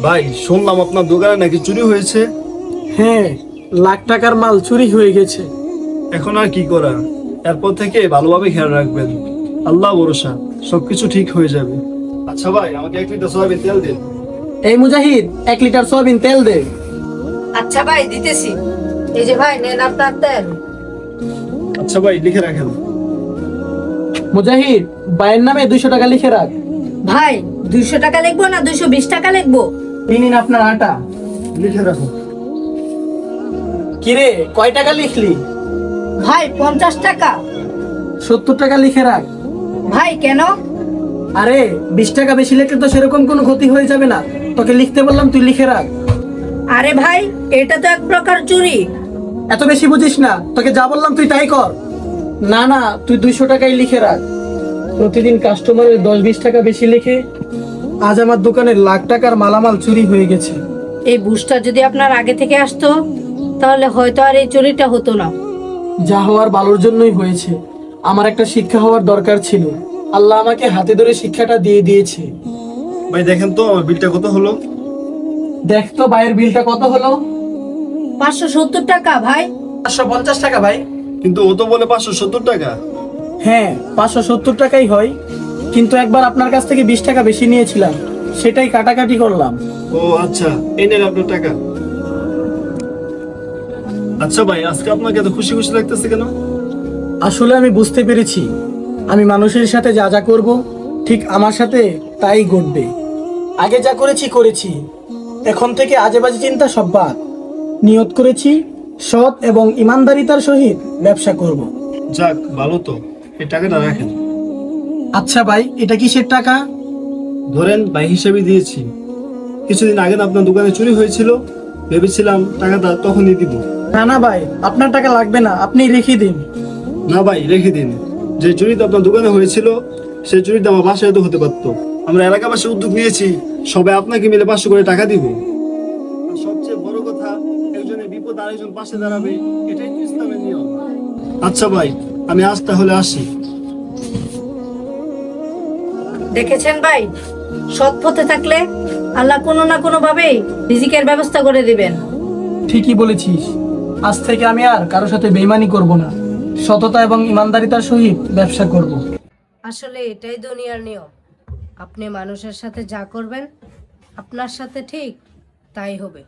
ভাই শুনলাম আপনার দোকানে নাকি চুরি হয়েছে। হ্যাঁ, লাখ টাকার মাল চুরি হয়ে গেছে। এখন আর কি করা, এরপর থেকে ভালোভাবে খেয়াল রাখবেন। আল্লাহ ভরসা, সবকিছু ঠিক হয়ে যাবে। আচ্ছা ভাই, আমাকে 1 লিটার সয়াবিন তেল দিন। এই মুজাহিদ, 1 লিটার সয়াবিন তেল দে। আচ্ছা ভাই, দিতেছি। এই যে ভাই, নেন আপনার তেল। আচ্ছা ভাই, লিখে রাখেন। মুজাহিদ, ভাইয়ের নামে 200 টাকা লিখে রাখ। ভাই, 200 টাকা লিখবো না 220 টাকা লিখবো? এই নিন আপনার আটা। লিখে রাখুন। কিরে, কয় টাকা লিখলি? ভাই, 50 টাকা। 70 টাকা লিখে রাখ। ভাই কেন? আরে 20 টাকা বেশি লিখলে তো সেরকম কোনো ক্ষতি হয়ে যাবে না। তোকে লিখতে বললাম, তুই লিখে রাখ। আরে ভাই, এটা তো এক প্রকার চুরি। এত বেশি বুঝিস না, তোকে যা বললাম তুই তাই কর। না না, তুই 200 টাকাই লিখে রাখ। প্রতিদিন কাস্টমারের 10-20 টাকা বেশি লিখে আজ আমার দোকানের লাখ টাকার মালামাল চুরি হয়ে গেছে। এই বুস্টার যদি আপনার আগে থেকে আসতো, তাহলে হয়তো আর এই চুরিটা হতো না। যা হওয়ার ভালোর জন্যই হয়েছে। আমার একটা শিক্ষা হওয়ার দরকার ছিল। আল্লাহ আমাকে হাতে ধরে শিক্ষাটা দিয়ে দিয়েছে। ভাই দেখেন তো আমার বিলটা কত হলো। দেখ তো ভাইয়ের বিলটা কত হলো। 570 টাকা ভাই। 550 টাকা ভাই। কিন্তু ও তো বলে 570 টাকা। হ্যাঁ, 570 টাকাই হয়, কিন্তু একবার আপনার কাছ থেকে 20 টাকা বেশি নিয়েছিলাম, সেটাই কাটাকাটি করলাম। ও আচ্ছা, এই নেন আপনার টাকা। আচ্ছা ভাই, আজকে আপনাকে এত খুশি খুশি লাগতেছে কেন? আসলে আমি বুঝতে পেরেছি, আমি মানুষের সাথে যা যা করব, ঠিক আমার সাথে তাই ঘটবে। আগে যা করেছি করেছি, এখন থেকে আজে বাজে চিন্তা সব বাদ। নিয়ত করেছি সৎ এবং ইমানদারিতার সহিত ব্যবসা করব। যাক, ভালো তো। এই টাকাটা রাখেন। আচ্ছা ভাই, এটা কিসের টাকা? ধরেন ভাই, হিসেবে দিয়েছি। কিছুদিন আগে না আপনার দোকানে চুরি হয়েছিল, ভেবেছিলাম টাকাটা তখনই দিব। না না ভাই, আপনার টাকা লাগবে না, আপনি রেখে দিন। না ভাই, রেখে দিন। যে চুরিটা আপনার দোকানে হয়েছিল, সেই চুরিটা আমার বাসায় তো হতে পারতো। আমরা এলাকাবাসী উদ্যোগ নিয়েছি, সবাই আপনাকে মিলে 500 করে টাকা দিব। আর সবচেয়ে বড় কথা, একজনের বিপদ আরেকজন পাশে দাঁড়াবে, এটাই তো ইসলামের নিয়ম। আচ্ছা ভাই, আমি আজ তাহলে আসি। দেখেছেন ভাই, সৎ পথে থাকলে আল্লাহ কোনো না কোনো ভাবেই রিজিকের ব্যবস্থা করে দিবেন। ঠিকই বলেছিস, আজ থেকে আমি আর কারোর সাথে বেইমানি করব না, সততা এবং ইমানদারিতার সহিত ব্যবসা করব। আসলে এটাই দুনিয়ার নিয়ম। আপনি মানুষের সাথে যা করবেন, আপনার সাথে ঠিক তাই হবে।